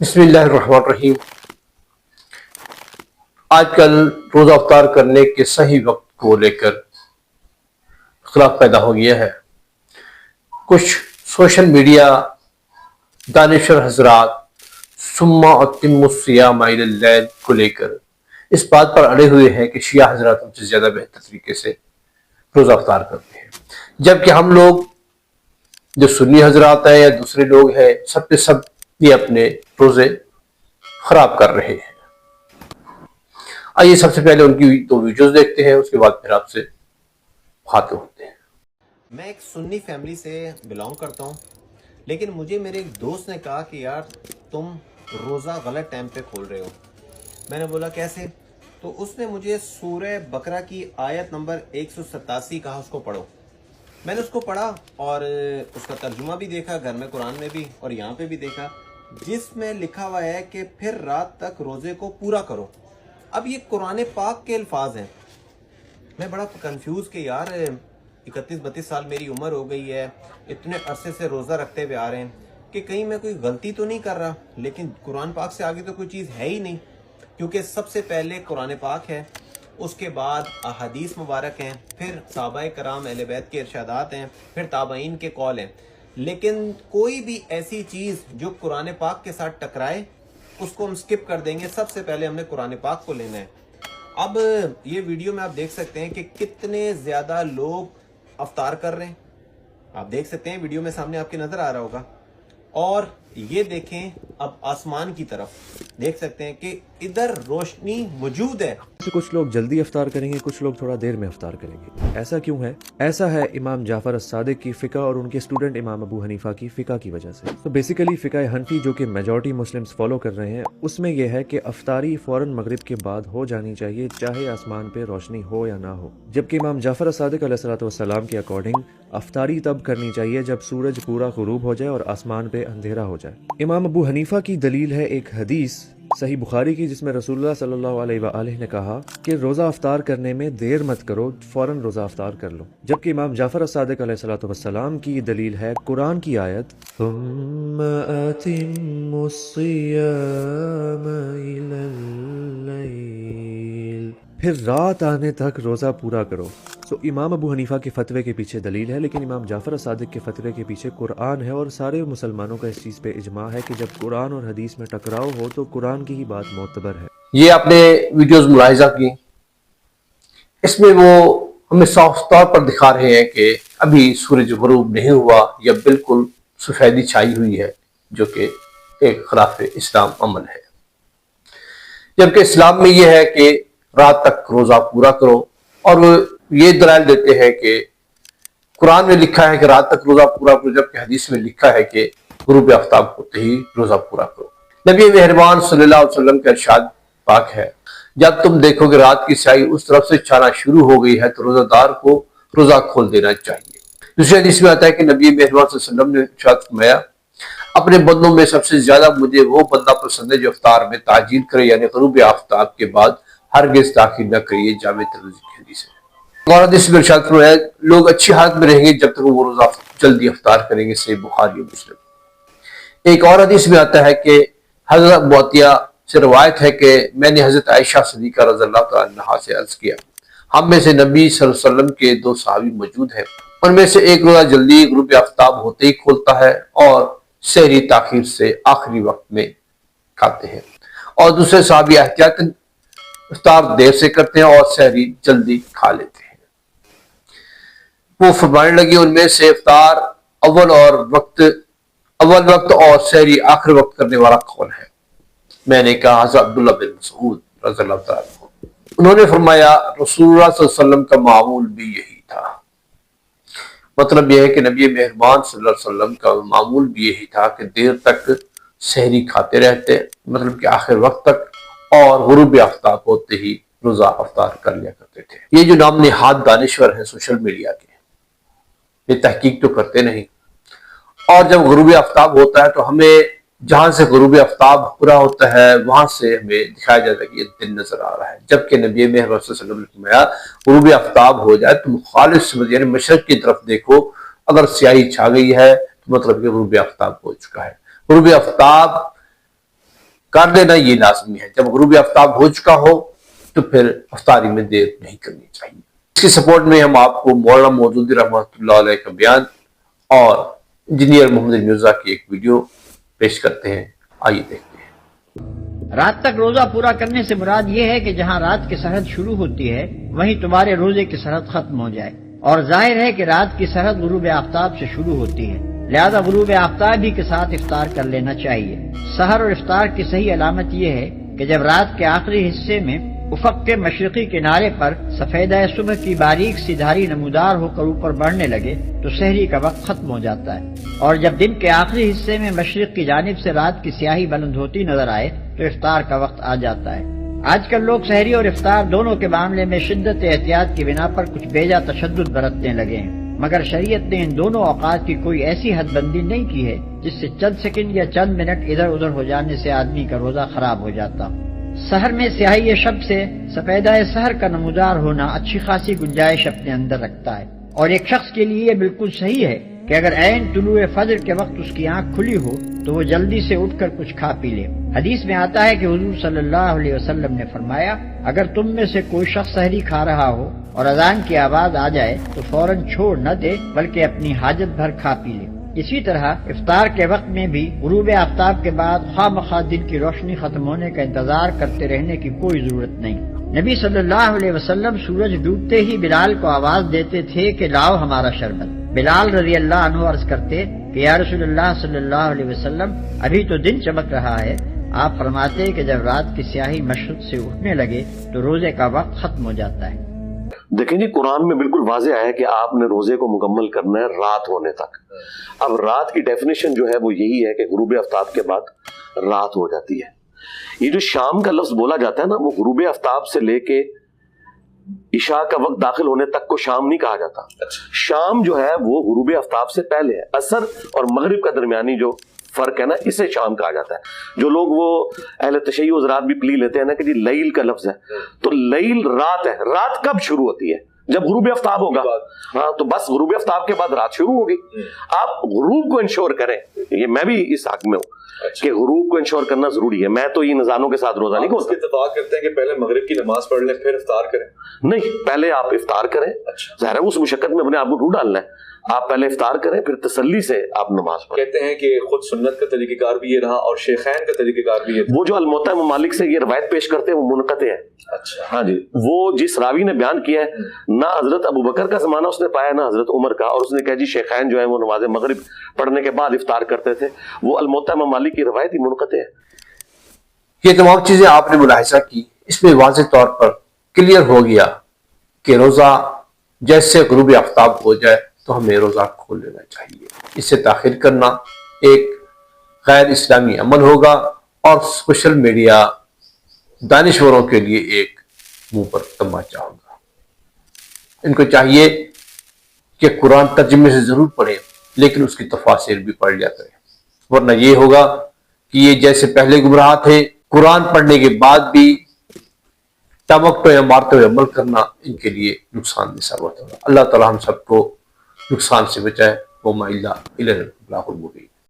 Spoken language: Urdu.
بسم اللہ الرحمن الرحیم۔ آج کل روزہ افطار کرنے کے صحیح وقت کو لے کر اختلاف پیدا ہو گیا ہے۔ کچھ سوشل میڈیا دانشور حضرات ثم اتم الصیام الی اللیل کو لے کر اس بات پر اڑے ہوئے ہیں کہ شیعہ حضرات ہم سے زیادہ بہتر طریقے سے روزہ افطار کرتے ہیں، جبکہ ہم لوگ جو سنی حضرات ہیں یا دوسرے لوگ ہیں سب کے سب یہ اپنے روزے خراب کر رہے ہیں۔ آئیے سب سے پہلے ان کی دو ویڈیوز دیکھتے ہیں، اس کے بعد پھر آپ سے خاطر ہوتے ہیں۔ میں ایک سنی فیملی سے بلانگ کرتا ہوں، لیکن مجھے میرے ایک دوست نے کہا کہ یار تم روزہ غلط ٹائم پہ کھول رہے ہو۔ میں نے بولا کیسے؟ تو اس نے مجھے سورہ بقرہ کی آیت نمبر 187 کہا اس کو پڑھو۔ میں نے اس کو پڑھا اور اس کا ترجمہ بھی دیکھا، گھر میں قرآن میں بھی اور یہاں پہ بھی دیکھا، جس میں لکھا ہوا ہے کہ پھر رات تک روزے کو پورا کرو۔ اب یہ قرآن پاک کے الفاظ ہیں۔ میں بڑا کنفیوز کہ یار 31-32 سال میری عمر ہو گئی ہے، اتنے عرصے سے روزہ رکھتے ہوئے آ رہے ہیں کہ کہیں میں کوئی غلطی تو نہیں کر رہا، لیکن قرآن پاک سے آگے تو کوئی چیز ہے ہی نہیں، کیونکہ سب سے پہلے قرآن پاک ہے، اس کے بعد احادیث مبارک ہیں، پھر صحابہ کرام اہل بیت کے ارشادات ہیں، پھر تابعین کے قول ہیں، لیکن کوئی بھی ایسی چیز جو قرآن پاک کے ساتھ ٹکرائے اس کو ہم سکپ کر دیں گے۔ سب سے پہلے ہم نے قرآن پاک کو لینا ہے۔ اب یہ ویڈیو میں آپ دیکھ سکتے ہیں کہ کتنے زیادہ لوگ افطار کر رہے ہیں، آپ دیکھ سکتے ہیں ویڈیو میں سامنے آپ کے نظر آ رہا ہوگا۔ اور یہ دیکھیں اب آسمان کی طرف، دیکھ سکتے ہیں کہ ادھر روشنی موجود ہے۔ کچھ لوگ جلدی افطار کریں گے، کچھ لوگ تھوڑا دیر میں افطار کریں گے۔ ایسا کیوں ہے؟ ایسا ہے امام جعفر الصادق کی فقہ اور ان کے اسٹوڈنٹ امام ابو حنیفہ کی فقہ کی وجہ سے۔ تو بیسیکلی فقہ حنفی جو کہ میجورٹی مسلمز فالو کر رہے ہیں، اس میں یہ ہے کہ افطاری فوراً مغرب کے بعد ہو جانی چاہیے، چاہے آسمان پہ روشنی ہو یا نہ ہو، جبکہ امام جعفر الصادق علیہ السلام کے اکارڈنگ افطاری تب کرنی چاہیے جب سورج پورا غروب ہو جائے اور آسمان پہ اندھیرا ہو جائے۔ امام ابو حنیفہ کی دلیل ہے ایک حدیث صحیح بخاری کی، جس میں رسول اللہ صلی اللہ علیہ وآلہ نے کہا کہ روزہ افطار کرنے میں دیر مت کرو، فوراً روزہ افطار کر لو، جبکہ امام جعفر الصادق علیہ السلام کی دلیل ہے قرآن کی آیت ثم اتم الصیام الی اللیل، پھر رات آنے تک روزہ پورا کرو۔ سو امام ابو حنیفہ کے فتوے کے پیچھے دلیل ہے، لیکن امام جعفر الصادق کے فتوے کے پیچھے قرآن ہے، اور سارے مسلمانوں کا اس چیز پہ اجماع ہے کہ جب قرآن اور حدیث میں ٹکراؤ ہو تو قرآن کی ہی بات معتبر ہے۔ یہ آپ نے ویڈیوز ملاحظہ کی، اس میں وہ ہمیں صاف طور پر دکھا رہے ہیں کہ ابھی سورج غروب نہیں ہوا یا بالکل سفیدی چھائی ہوئی ہے، جو کہ ایک خلاف اسلام عمل ہے، جبکہ اسلام میں یہ ہے کہ رات تک روزہ پورا کرو، اور وہ یہ دلائل دیتے ہیں کہ قرآن میں لکھا ہے کہ رات تک روزہ پورا کرو، جبکہ حدیث میں لکھا ہے کہ غروب آفتاب ہوتے ہی روزہ پورا کرو۔ نبی مہربان صلی اللہ علیہ وسلم کا ارشاد پاک ہے، جب تم دیکھو کہ رات کی سیاہی اس طرف سے چھانا شروع ہو گئی ہے تو روزہ دار کو روزہ کھول دینا چاہیے۔ دوسری حدیث میں آتا ہے کہ نبی مہربان صلی اللہ علیہ وسلم نے ارشاد فرمایا، اپنے بندوں میں سب سے زیادہ مجھے وہ بندہ پسند ہے جو افطار میں تعجیل کرے، یعنی غروب آفتاب کے بعد ہرگز تاخیر نہ کریے۔ جامع ترمذی کی حدیث ہے۔ اور حدیث میں ارشاد فرمایا، لوگ اچھی حالت میں رہیں گے جب تک وہ روزہ جلدی افطار کریں گے۔ صحیح بخاری اور مسلم۔ ایک اور حدیث میں آتا ہے کہ حضرت معطیہ سے روایت ہے کہ میں نے حضرت عائشہ صدیقہ رضی اللہ تعالیٰ عنہا سے عرض کیا، ہم میں سے نبی صلی اللہ علیہ وسلم کے دو صحابی موجود ہیں، ان میں سے ایک روزہ جلدی غروب آفتاب ہوتے ہی کھولتا ہے اور سحری تاخیر سے آخری وقت میں کھاتے ہیں، اور دوسرے صحابی احتیاطاً افطار دیر سے کرتے ہیں اور سحری جلدی کھا لیتے ہیں۔ وہ فرمانے لگے، ان میں سے افطار اول وقت اور سحری آخر وقت کرنے والا کون ہے؟ میں نے کہا حضرت عبداللہ بن مسعود رضی اللہ تعالیٰ عنہ۔ انہوں نے فرمایا رسول اللہ صلی اللہ علیہ وسلم کا معمول بھی یہی تھا۔ مطلب یہ ہے کہ نبی مہربان صلی اللہ علیہ وسلم کا معمول بھی یہی تھا کہ دیر تک سحری کھاتے رہتے، مطلب کہ آخر وقت تک، اور غروب آفتاب ہوتے ہی روزہ افطار کر لیا کرتے تھے۔ یہ جو نام نہاد دانشور ہیں سوشل میڈیا کے، یہ تحقیق تو کرتے نہیں، اور جب غروب آفتاب ہوتا ہے تو ہمیں جہاں سے غروب آفتاب پورا ہوتا ہے وہاں سے ہمیں دکھایا جاتا ہے کہ یہ دن نظر آ رہا ہے، جبکہ نبی مہربان صلی اللہ علیہ وسلم نے فرمایا غروب آفتاب ہو جائے تو مخالف سمجھ، یعنی مشرق کی طرف دیکھو، اگر سیاہی چھا گئی ہے تو مطلب کہ غروب آفتاب ہو چکا ہے۔ غروب آفتاب کر لینا یہ لازمی ہے. جب غروب آفتاب ہو چکا ہو تو پھر افطاری میں دیر نہیں کرنی چاہیے. اس کے سپورٹ میں ہم آپ کو مولانا مودودی رحمۃ اللہ علیہ کا بیان اور انجینئر محمد مرزا کی ایک ویڈیو پیش کرتے ہیں. آئیے دیکھتے ہیں. رات تک روزہ پورا کرنے سے مراد یہ ہے کہ جہاں رات کی سرحد شروع ہوتی ہے وہیں تمہارے روزے کی سرحد ختم ہو جائے. اور ظاہر ہے کہ رات کی سرحد غروب آفتاب سے شروع ہوتی ہے، لہذا غروب آفتاب ہی کے ساتھ افطار کر لینا چاہیے. سحر اور افطار کی صحیح علامت یہ ہے کہ جب رات کے آخری حصے میں افق کے مشرقی کنارے پر سفیدہ صبح کی باریک سی دھاری نمودار ہو کر اوپر بڑھنے لگے تو سحری کا وقت ختم ہو جاتا ہے. اور جب دن کے آخری حصے میں مشرق کی جانب سے رات کی سیاہی بلند ہوتی نظر آئے تو افطار کا وقت آ جاتا ہے. آج کل لوگ سحری اور افطار دونوں کے معاملے میں شدت احتیاط کی بنا پر کچھ بیجا تشدد برتنے لگے ہیں، مگر شریعت نے ان دونوں اوقات کی کوئی ایسی حد بندی نہیں کی ہے جس سے چند سیکنڈ یا چند منٹ ادھر ادھر ہو جانے سے آدمی کا روزہ خراب ہو جاتا. سحر میں سیاہی شب سے سفیدہ سحر کا نمودار ہونا اچھی خاصی گنجائش اپنے اندر رکھتا ہے، اور ایک شخص کے لیے یہ بالکل صحیح ہے کہ اگر عین طلوع فجر کے وقت اس کی آنکھ کھلی ہو تو وہ جلدی سے اٹھ کر کچھ کھا پی لے. حدیث میں آتا ہے کہ حضور صلی اللہ علیہ وسلم نے فرمایا، اگر تم میں سے کوئی شخص سحری کھا رہا ہو اور اذان کی آواز آ جائے تو فوراً چھوڑ نہ دے بلکہ اپنی حاجت بھر کھا پی لے. اسی طرح افطار کے وقت میں بھی غروب آفتاب کے بعد خواہ مخواہ دن کی روشنی ختم ہونے کا انتظار کرتے رہنے کی کوئی ضرورت نہیں. نبی صلی اللہ علیہ وسلم سورج ڈوبتے ہی بلال کو آواز دیتے تھے کہ لاؤ ہمارا شربت. بلال رضی اللہ عنہ عرض کرتے کہ یا رسول اللہ صلی اللہ علیہ وسلم ابھی تو دن چمک رہا ہے. آپ فرماتے کہ جب رات کی سیاہی مشرق سے اٹھنے لگے تو روزے کا وقت ختم ہو جاتا ہے. دیکھیں جی، قرآن میں بالکل واضح آیا کہ آپ نے روزے کو مکمل کرنا ہے رات ہونے تک. اب رات کی ڈیفینیشن جو ہے وہ یہی ہے کہ غروب آفتاب کے بعد رات ہو جاتی ہے. یہ جو شام کا لفظ بولا جاتا ہے نا، وہ غروب آفتاب سے لے کے عشاء کا وقت داخل ہونے تک کو شام نہیں کہا جاتا. شام جو ہے وہ غروب آفتاب سے پہلے ہے. عصر اور مغرب کا درمیانی جو فرق ہے نا، اسے شام کہا جاتا ہے. جو لوگ وہ اہل تشیع حضرات بھی پلی لیتے ہیں نا کہ جی لیل کا لفظ ہے، تو لیل رات ہے. رات کب شروع ہوتی ہے؟ جب غروب آفتاب ہوگا. ہاں، تو بس غروب آفتاب کے بعد رات شروع ہوگی. آپ غروب کو انشور کریں. یہ میں بھی اس حق میں ہوں کہ غروب کو انشور کرنا ضروری ہے. میں تو یہ نذانوں کے ساتھ روزہ نہیں کھولتا. اتفاق کرتے ہیں کہ پہلے مغرب کی نماز پڑھ لیں پھر افطار کریں؟ نہیں، پہلے آپ افطار کریں. ظاہر ہے اس مشقت میں اپنے آپ کو کیوں ڈالنا ہے. آپ پہلے افطار کریں پھر تسلی سے آپ نماز پڑھیں. کہتے ہیں کہ خود سنت کا طریقہ کار بھی یہ رہا اور شیخین کا طریقہ کار بھی یہ تھا. وہ جو الموطا ممالک سے یہ روایت پیش کرتے ہیں وہ منقطع ہے. اچھا، ہاں جی، وہ جس راوی نے بیان کیا ہے نہ حضرت ابو بکر کا زمانہ اس نے پایا نہ حضرت عمر کا، اور اس نے کہا جی شیخین جو ہیں وہ نماز مغرب پڑھنے کے بعد افطار کرتے تھے، وہ الموطا ممالک کی روایت ہی منقطع ہے. یہ تمام چیزیں آپ نے ملاحظہ کی. اس میں واضح طور پر کلیئر ہو گیا کہ روزہ جیسے غروب آفتاب ہو جائے تو ہمیں روزہ کھول لینا چاہیے. اس سے تاخیر کرنا ایک غیر اسلامی عمل ہوگا اور سوشل میڈیا دانشوروں کے لیے ایک منہ پر تماچا ہوگا. ان کو چاہیے کہ قرآن ترجمے سے ضرور پڑھیں لیکن اس کی تفاسیر بھی پڑھ لیا کریں، ورنہ یہ ہوگا کہ یہ جیسے پہلے گمراہ تھے، قرآن پڑھنے کے بعد بھی ٹمکتے یا مارتے ہوئے عمل کرنا ان کے لیے نقصان دہ ثابت ہوگا. اللہ تعالی ہم سب کو نقصان سے بچائے. وما الا الى اللہ المبین.